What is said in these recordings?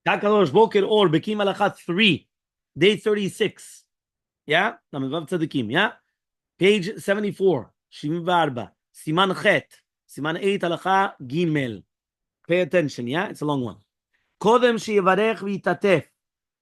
Kakadosh Boker Or, Bekiim Bahalacha 3, day 36. Yeah? Namivav Tzadikim, yeah? Page 74, Shivim Varba, Siman Chet, Siman 8 Halacha Gimel. Pay attention, yeah? It's a long one. Kodem Sheyavarech V'itatef.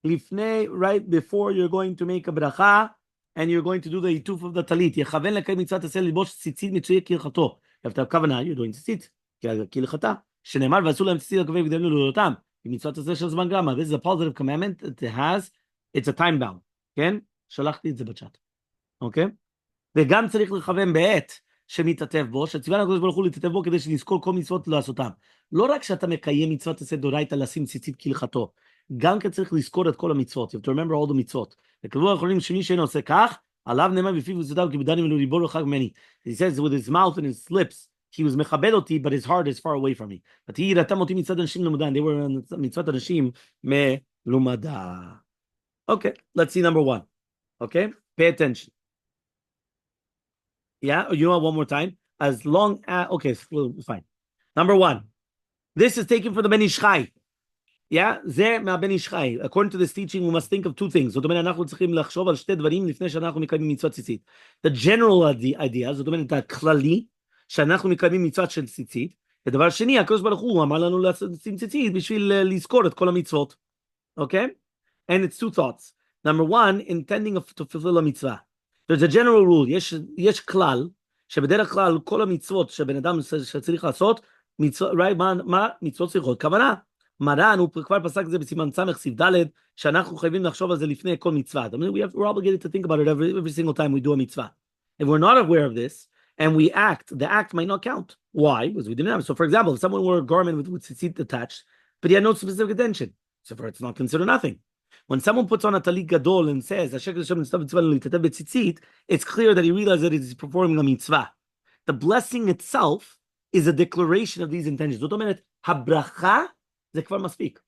Lifnei, right before you're going to make a bracha, and you're going to do the ituf of the talit. Yechaven lekay mitzvah taseh libosh tzitzit mitzvah kilchato. You have to have kavanah, you're doing tzitzit. Kilchata. Shenemar v'asu lem tzitzit l'kaveh v'gdem l'ulotam. Mitzvah taseh shel zman grama. This is a positive commandment. It's a time bound. כן? שלחתי את זה בצ'אט. אוקיי? וגם צריך לכוון בעת שמתעטף בו, שציווה לקדוש ברוך הוא להתעטף בו כדי שנזכור כל מצוות לעשותם. לא רק שאתה מקיים מצוות עשה דאורייתא לשים ציצית כהלכתו, גם כן צריך לזכור את כל המצוות. You have to remember all the מצוות. וכתבו האחרונים שמי שאינו עושה כך, עליו נאמר בפיו וזדותיו כי בדני ולא ריבו רחק ממני. He says with his mouth and his lips, he was מכבד אותי, but his heart is far away from me. ותהי יראתם אותי מצוות אנשים למודה, they were מצוות אנשים מלומדה. Okay, let's see number one. Okay, pay attention. Yeah, you know what, one more time. As long as, okay, fine. Number one, this is taken for the Ben Ish Chai. Yeah, זה מהבן איש חי. According to this teaching, we must think of two things. זאת אומרת, אנחנו צריכים לחשוב על שתי דברים לפני שאנחנו מקיימים מצוות ציצית. The general idea, זאת אומרת, הכללי, שאנחנו מקיימים מצוות של ציצית. ודבר שני, הקדוש ברוך הוא אמר לנו לשים ציצית בשביל לזכור את כל המצוות. Okay? And it's two thoughts. Number one, intending to fulfill a mitzvah. There's a general rule. יש כלל, שבדרך כלל כל המצוות שבן אדם שצריך לעשות, right, מה מצוות צריכות? כוונה. מרן, הוא כבר פסק זה בסימן סמך סיב ד' שאנחנו חייבים לחשוב על זה לפני כל מצווה. I mean, we're obligated to think about it every single time we do a mitzvah. If we're not aware of this, and we act, the act might not count. Why? Because we didn't have it. So for example, if someone wore a garment with tzitzit attached, but he had no specific intention, so for it's not considered nothing. When someone puts on a talit gadol and says, it's clear that he realizes that he's performing a mitzvah. The blessing itself is a declaration of these intentions. זאת אומרת, הברכה זה כבר מספיק.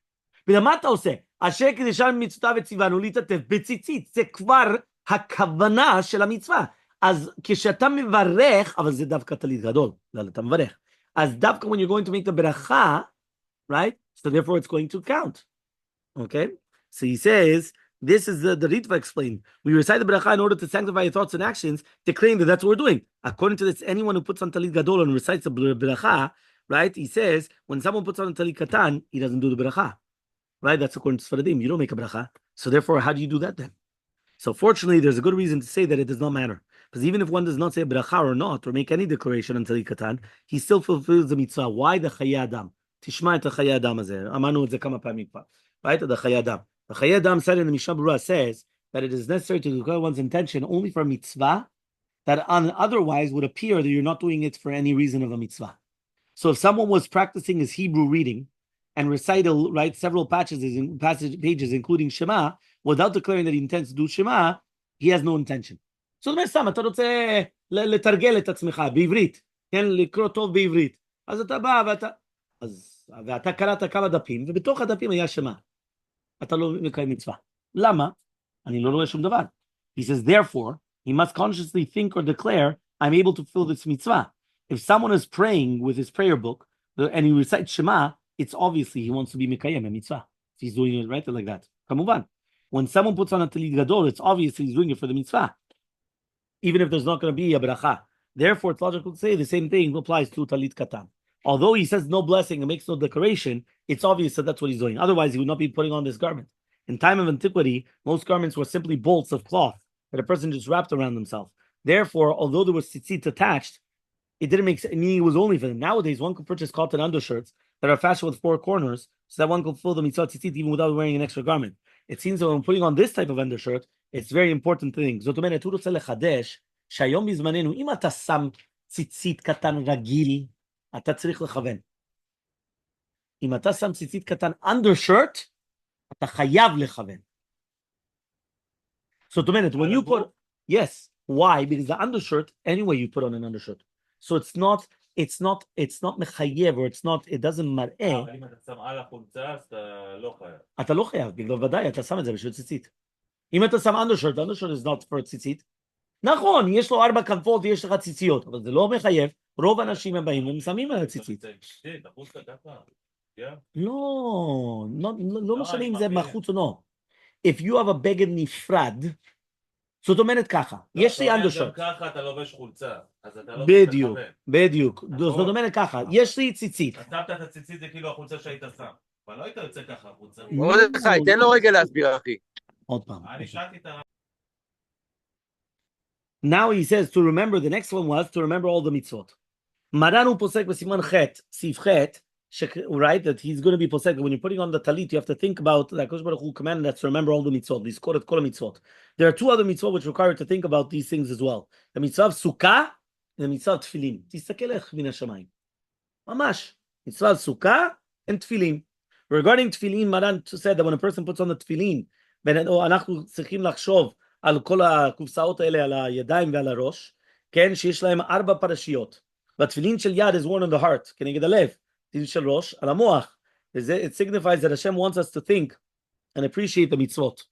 ולמה אתה עושה? אשר קדשנו מצוותיו וציוונו להתעטף בציצית. זה כבר הכוונה של המצווה. אז כשאתה מברך, אבל זה דווקא טלית גדול, אתה מברך. אז דווקא when you're going to make the ברכה, right? So therefore it's going to count. Okay? So he says, this is the Ritva explained. We recite the bracha in order to sanctify your thoughts and actions, declaring that that's what we're doing. According to this, anyone who puts on talit gadol and recites the bracha, right? He says, when someone puts on a talit katan, he doesn't do the bracha. Right? That's according to Sfaradim. You don't make a bracha. So therefore, how do you do that then? So fortunately, there's a good reason to say that it does not matter. Because even if one does not say a bracha or not, or make any declaration on talit katan, he still fulfills the mitzvah. Why the chaye adam? Tishma et chaye adam hazeh. Amanu et ze kama pamim pa. Right? The chaye adam. The Chayyad Adam said in the Mishnah Berurah says that it is necessary to declare one's intention only for a mitzvah that otherwise would appear that you're not doing it for any reason of a mitzvah. So if someone was practicing his Hebrew reading and recital, right, several pages, including Shema, without declaring that he intends to do Shema, he has no intention. So the סתם, אתה רוצה לתרגל את עצמך בעברית, כן, לקרוא טוב בעברית. אז אתה בא ואתה קראת כמה דפים, ובתוך הדפים היה Shema. אתה לא מקיים מצווה. למה? אני לא רואה שום דבר. He says, therefore, he must consciously think or declare, I'm able to fulfill this mitzvah. If someone is praying with his prayer book, and he recites Shema, it's obviously he wants to be Mekayem, a mitzvah. If he's doing it right like that. Kamuvan. When someone puts on a talit gadol, it's obviously he's doing it for the mitzvah. Even if there's not going to be a bracha. Therefore, it's logical to say the same thing applies to talit katan. Although he says no blessing and makes no declaration, it's obvious that that's what he's doing. Otherwise, he would not be putting on this garment. In time of antiquity, most garments were simply bolts of cloth that a person just wrapped around themselves. Therefore, although there was tzitzit attached, it didn't make sense. Meaning it was only for them. Nowadays, one could purchase cotton undershirts that are fashioned with 4 corners so that one could fulfill the mitzvah tzitzit even without wearing an extra garment. It seems that when putting on this type of undershirt, it's very important thing. זאת אומרת, הוא רוצה לחדש שהיום בזמננו, אם אתה שם ציצית קטן רגיל, אתה צריך לכוון. אם אתה שם ציצית קטן undershirt, אתה חייב לכוון. זאת אומרת, when you put, yes, why? Because the undershirt, anyway you put on an undershirt. So it's not מחייב, or it doesn't מראה. אבל אם אתה שם על החולצה, אז אתה לא חייב. אתה לא חייב, בגלל ודאי, אתה שם את זה בשביל ציצית. אם אתה שם undershirt, undershirt is not for ציצית. נכון, יש לו 4 כנפות ויש לך ציציות, אבל זה לא מחייב. רוב האנשים הם באים והם שמים על הציצית. Yeah. לא משנה אני אם זה מאמין. בחוץ או לא. If you have a בגד נפרד, זאת אומרת ככה, יש לי אתה אומר גם undershorts. ככה אתה לובש חולצה, אז אתה לא בדיוק, מכוון. בדיוק. נכון. זאת אומרת ככה, יש לי ציצית. אז שמת את הציצית זה כאילו החולצה שהיית שם. אבל לא היית יוצא ככה החולצה. מרדכי, תן לו רגע להסביר, אחי. עוד פעם. אני שאלתי את ה... Now he says to remember, the next one was to remember all the mitzvot. Maran הוא פוסק בסימן ח', סעיף ח', right, that he's going to be posek. When you're putting on the talit, you have to think about that Kosh Baruch Hu commanded us to remember all the mitzvot. These kol mitzvot. There are two other mitzvot which require to think about these things as well. The mitzvah of sukkah and the mitzvah of tefillin. תסתכל איך מן השמיים. ממש. Mitzvah of sukkah and tefillin. Regarding tefillin, Maran said that when a person puts on the tefillin, אנחנו צריכים לחשוב על כל הקופסאות האלה, על הידיים ועל הראש, כן, שיש להם 4 פרשיות. והתפילין של יד is worn on the heart, כנגד הלב. תפילין של ראש, על המוח. It signifies that Hashem wants us to think and appreciate the mitzvot.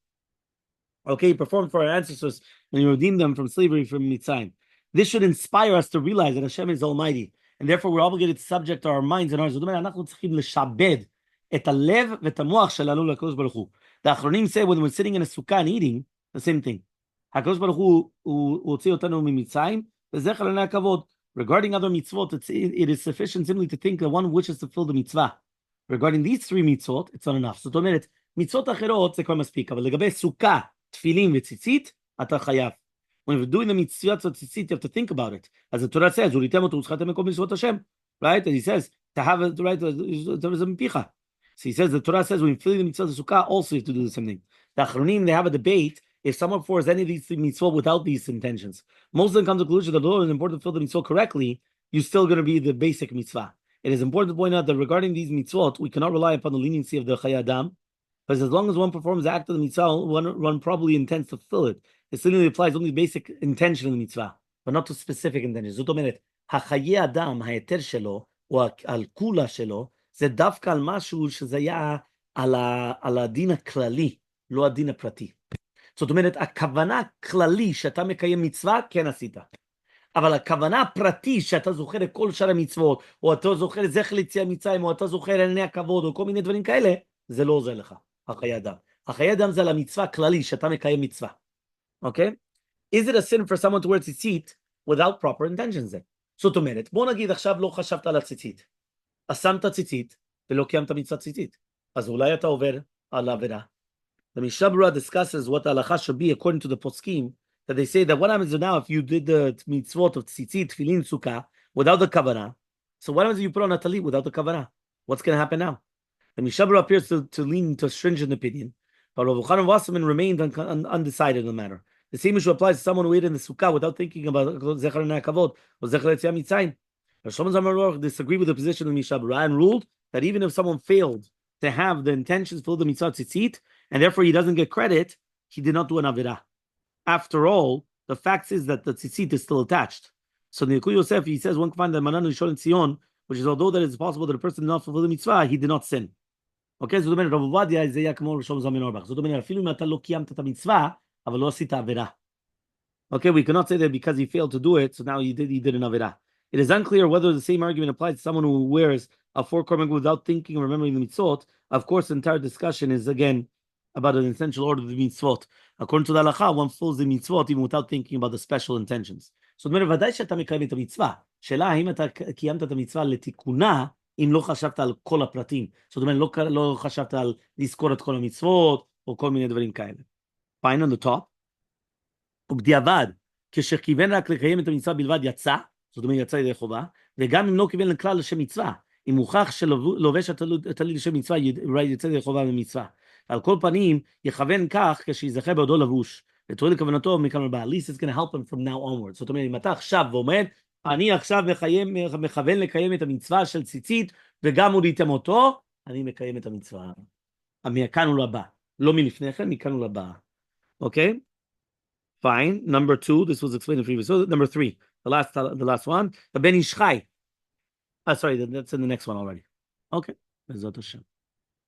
Okay, he performed for our ancestors and he redeemed them from slavery from Mitzrayim. This should inspire us to realize that Hashem is Almighty, and therefore we're obligated to subject our minds and hearts. זאת אומרת, אנחנו צריכים לשעבד את הלב ואת המוח שלנו לקדוש ברוך הוא. The האחרונים say when we're sitting in a sukkah and eating, the same thing. הקדוש ברוך הוא הוציא אותנו ממצרים, וזכר לנה הכבוד. Regarding other mitzvot, it is sufficient simply to think that one wishes to fulfill the mitzvah. Regarding these 3 mitzvot, it's not enough. זאת אומרת, מיצות אחרות זה כבר מספיק, אבל לגבי סוכה, תפילין וציצית, אתה חייב. When you're doing the mitzvot of tzitzit, you have to think about it. As the Torah says, וריתם אותו וזכרתם מכל מצוות השם. Right? And he says, to have it, right, there is a mpicha. So he says, the Torah says, when you fill the mitzvot of sukkah, also you have to do the same thing. The Achronim, they have a debate if someone performs any of these mitzvot without these intentions. Most of them come to the conclusion that although it is important to fill the mitzvot correctly, you're still going to be the basic mitzvah. It is important to point out that regarding these mitzvot, we cannot rely upon the leniency of the Chayei Adam, because as long as one performs the act of the mitzvah, one probably intends to fulfill it. It literally applies only basic intention of the mitzvah, but not to specific intentions. זאת אומרת, החיי אדם, ההיתר שלו, או הקולה שלו, זה דווקא על משהו שזה היה על הדין הכללי, לא הדין הפרטי. זאת אומרת, הכוונה הכללי שאתה מקיים מצווה, כן עשית. אבל הכוונה הפרטי שאתה זוכר את כל שאר המצוות, או אתה זוכר את זכר ליציאת מצרים, או אתה זוכר עיני הכבוד, או כל מיני דברים כאלה, זה לא עוזר לך, החיי אדם. החיי אדם זה על המצווה הכללי שאתה מקיים מצווה. אוקיי? Is it a sin for someone to wear ציצית without proper intentions then? זאת אומרת, בוא נגיד עכשיו לא חשבת על הציצית. אז שמת ציצית ולא קיימת מצוות ציצית. אז אולי אתה עובר על העבירה. The Mishnah discusses what the halacha should be according to the poskim, that they say that what happens now if you did the mitzvot of tzitzit, tefillin, sukkah without the kavanah. So what happens if you put on a talit without the kavanah? What's going to happen now? The Mishnah appears to lean to a stringent opinion, but Rav Chanan Wasserman remained undecided in the matter. The same issue applies to someone who ate in the sukkah without thinking about zechar kavod or zechar yetziat mitzrayim. Rav Shlomo Zalman Aruch disagreed with the position of the Mishnah and ruled that even if someone failed to have the intentions for the mitzvah tzitzit, and therefore he doesn't get credit, he did not do an avirah. After all, the fact is that the tzitzit is still attached. So the Yekul Yosef, he says, one can find that Manan Rishon in Tzion, which is although that it's possible that a person did not fulfill the mitzvah, he did not sin. Okay, זאת אומרת, רב עובדיה זה היה כמו ראשון זלמן אורבך. זאת אומרת, אפילו אם אתה לא קיימת את המצווה, אבל לא עשית עבירה. Okay, we cannot say that because he failed to do it, so now he did an avirah. It is unclear whether the same argument applies to someone who wears a 4-korban without thinking or remembering the mitzvot. Of course, the entire discussion is again about an essential order of the mitzvot. According to the halacha, one fulfills the mitzvot even without thinking about the special intentions. זאת אומרת, ודאי שאתה מקיים את המצווה. שאלה, האם אתה קיימת את המצווה לתיקונה, אם לא חשבת על כל הפרטים. זאת אומרת, לא חשבת על לזכור את כל המצוות, או כל מיני דברים כאלה. Fine on the top. ובדיעבד, כשכיוון רק לקיים את המצווה בלבד יצא, זאת אומרת, יצא ידי חובה, וגם אם לא כיוון לכלל לשם מצווה, אם הוכח שלובש הטלית לשם מצווה, יצא ידי חובה במצווה. על כל פנים, יכוון כך כשיזכה בעודו לבוש, ותוריד לכוונתו מכאן הבא. At least it's going to help him from now onwards. זאת אומרת, אם אתה עכשיו ואומר, אני עכשיו מכוון לקיים את המצווה של ציצית, וגם הוריתם אותו, אני מקיים את המצווה. מכאן ולבא. לא מלפני כן, מכאן ולבא. Okay? Fine. Number 2, this was explained in previous. So number 3, the last one, the Ben Ish Chai. Sorry, that's in the next one already. Okay. Bezrat Hashem.